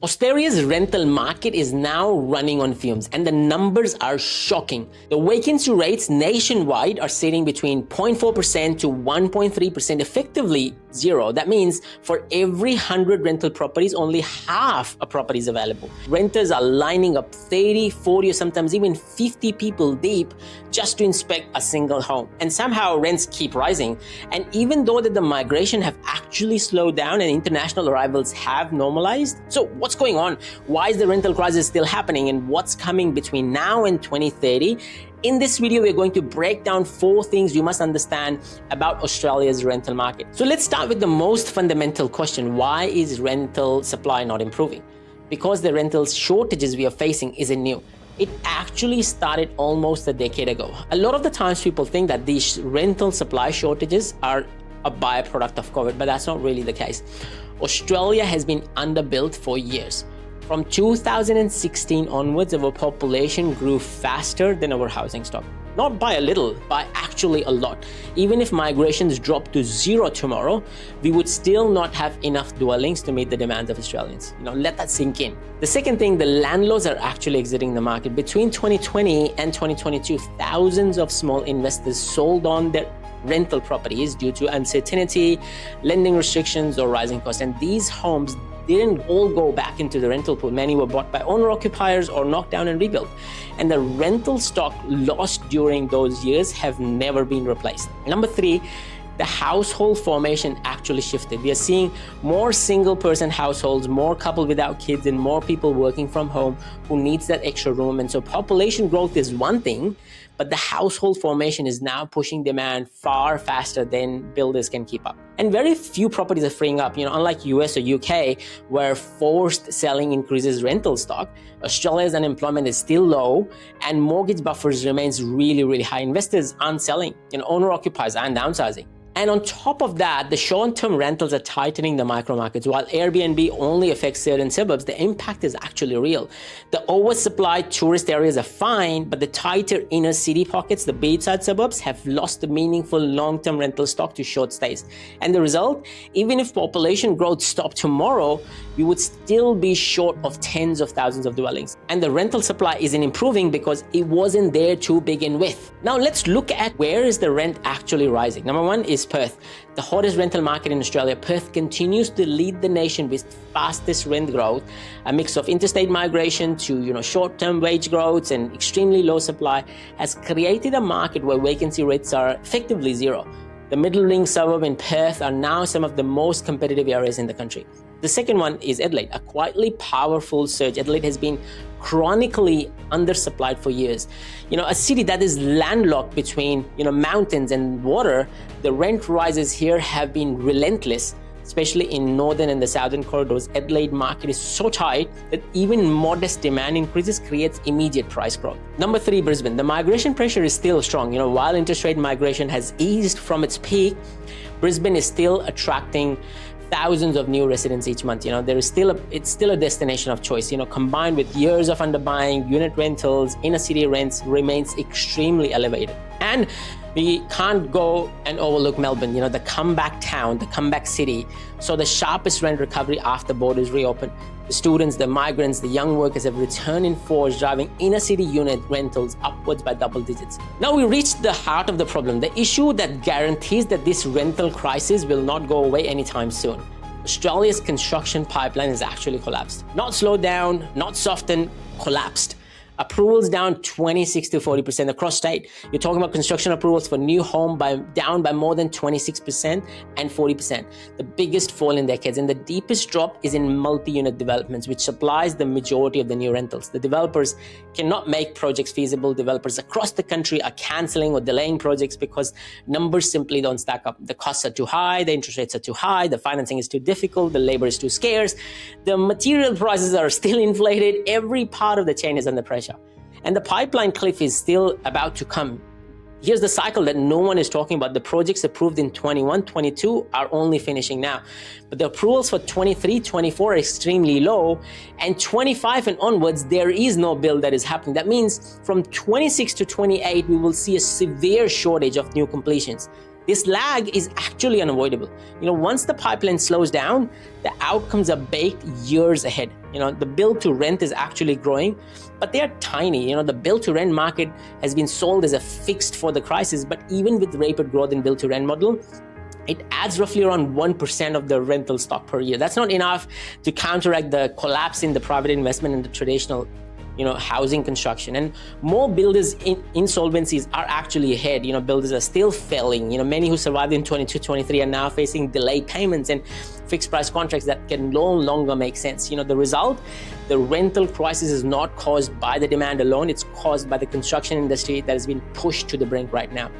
Australia's rental market is now running on fumes and the numbers are shocking. The vacancy rates nationwide are sitting between 0.4% to 1.3%, effectively zero. That means for every 100 rental properties, only half a property is available. Renters are lining up 30, 40, or sometimes even 50 people deep just to inspect a single home. And somehow rents keep rising. And even though that the migration have actually slowed down and international arrivals have normalized, so what's going on? Why is the rental crisis still happening, and what's coming between now and 2030? In this video, we're going to break down 4 things you must understand about Australia's rental market. So let's start with the most fundamental question. Why is rental supply not improving? Because the rental shortages we are facing isn't new. It actually started almost a decade ago. A lot of the times people think that these rental supply shortages are a byproduct of COVID, but that's not really the case. Australia has been underbuilt for years. From 2016 onwards, our population grew faster than our housing stock. Not by a little, by actually a lot. Even if migrations drop to zero tomorrow, we would still not have enough dwellings to meet the demands of Australians. Let that sink in. The second thing, the landlords are actually exiting the market. Between 2020 and 2022, thousands of small investors sold on their rental properties due to uncertainty, lending restrictions, or rising costs. And these homes didn't all go back into the rental pool. Many were bought by owner-occupiers or knocked down and rebuilt. And the rental stock lost during those years have never been replaced. Number 3, the household formation actually shifted. We are seeing more single-person households, more couple without kids, and more people working from home who needs that extra room. And so population growth is one thing, but the household formation is now pushing demand far faster than builders can keep up. And very few properties are freeing up. Unlike US or UK, where forced selling increases rental stock, Australia's unemployment is still low and mortgage buffers remains really, really high. Investors aren't selling. Owner-occupiers aren't downsizing. And on top of that, the short-term rentals are tightening the micro markets. While Airbnb only affects certain suburbs, the impact is actually real. The oversupplied tourist areas are fine, but the tighter inner city pockets, the beachside suburbs, have lost the meaningful long-term rental stock to short stays. And the result, even if population growth stopped tomorrow, we would still be short of tens of thousands of dwellings. And the rental supply isn't improving because it wasn't there to begin with. Now let's look at where is the rent actually rising. Number 1 is Perth, the hottest rental market in Australia. Perth continues to lead the nation with fastest rent growth, a mix of interstate migration to short-term wage growth and extremely low supply has created a market where vacancy rates are effectively zero. The middle-ring suburb in Perth are now some of the most competitive areas in the country. The second one is Adelaide, a quietly powerful surge. Adelaide has been chronically undersupplied for years. A city that is landlocked between mountains and water. The rent rises here have been relentless, especially in northern and the southern corridors. Adelaide market is so tight that even modest demand increases creates immediate price growth. Number 3, Brisbane. The migration pressure is still strong. While interstate migration has eased from its peak, Brisbane is still attracting thousands of new residents each month. It's still a destination of choice. Combined with years of underbuying, unit rentals, inner city rents remains extremely elevated. And we can't go and overlook Melbourne, the comeback town, the comeback city. So the sharpest rent recovery after borders reopen. The students, the migrants, the young workers have returned in force, driving inner city unit rentals upwards by double digits. Now we reached the heart of the problem, the issue that guarantees that this rental crisis will not go away anytime soon. Australia's construction pipeline has actually collapsed. Not slowed down, not softened, collapsed. Approvals down 26 to 40% across state. You're talking about construction approvals for new home down by more than 26% and 40%. The biggest fall in decades. And the deepest drop is in multi-unit developments, which supplies the majority of the new rentals. The developers cannot make projects feasible. Developers across the country are cancelling or delaying projects because numbers simply don't stack up. The costs are too high, the interest rates are too high, the financing is too difficult, the labor is too scarce, the material prices are still inflated. Every part of the chain is under pressure. And the pipeline cliff is still about to come. Here's the cycle that no one is talking about. The projects approved in 21, 22 are only finishing now. But the approvals for 23, 24 are extremely low. And 25 and onwards, there is no build that is happening. That means from 26 to 28, we will see a severe shortage of new completions. This lag is actually unavoidable. Once the pipeline slows down, the outcomes are baked years ahead. The build to rent is actually growing, but they are tiny. The build to rent market has been sold as a fixed for the crisis, but even with rapid growth in build to rent model, it adds roughly around 1% of the rental stock per year. That's not enough to counteract the collapse in the private investment in the traditional housing construction. And more builders insolvencies are actually ahead. Builders are still failing. Many who survived in 22-23 are now facing delayed payments and fixed price contracts that can no longer make sense. The result, the rental crisis is not caused by the demand alone. It's caused by the construction industry that has been pushed to the brink right now.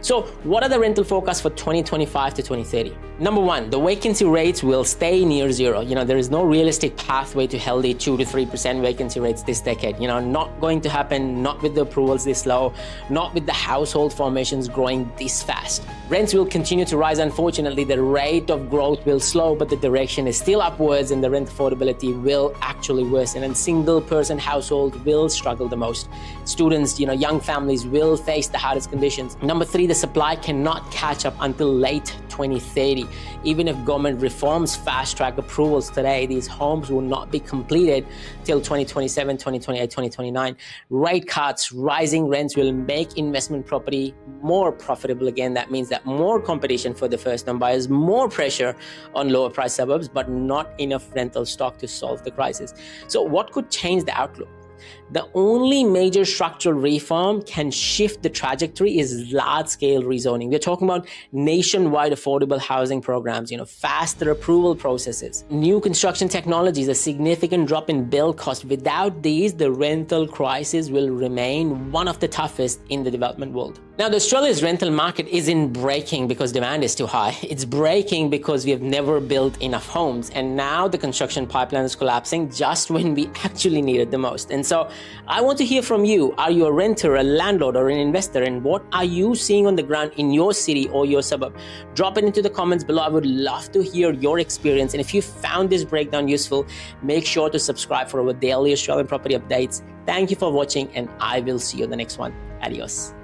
So what are the rental forecasts for 2025 to 2030? Number one, the vacancy rates will stay near zero. There is no realistic pathway to healthy 2 to 3% vacancy rates this decade. Not going to happen, not with the approvals this low, not with the household formations growing this fast. Rents will continue to rise. Unfortunately, the rate of growth will slow, but the direction is still upwards, and the rent affordability will actually worsen, and single person households will struggle the most. Students, young families will face the hardest conditions. Number three, the supply cannot catch up until late 2030. Even if government reforms fast-track approvals today, these homes will not be completed till 2027, 2028, 2029. Rate cuts, rising rents will make investment property more profitable again. That means that more competition for the first-time buyers, more pressure on lower price suburbs, but not enough rental stock to solve the crisis. So what could change the outlook? The only major structural reform can shift the trajectory is large-scale rezoning. We're talking about nationwide affordable housing programs, faster approval processes, new construction technologies, a significant drop in build cost. Without these, the rental crisis will remain one of the toughest in the development world. Now, Australia's rental market isn't breaking because demand is too high. It's breaking because we have never built enough homes, and now the construction pipeline is collapsing just when we actually need it the most. And so I want to hear from you. Are you a renter, a landlord, or an investor? And what are you seeing on the ground in your city or your suburb? Drop it into the comments below. I would love to hear your experience. And if you found this breakdown useful, make sure to subscribe for our daily Australian property updates. Thank you for watching, and I will see you in the next one. Adios.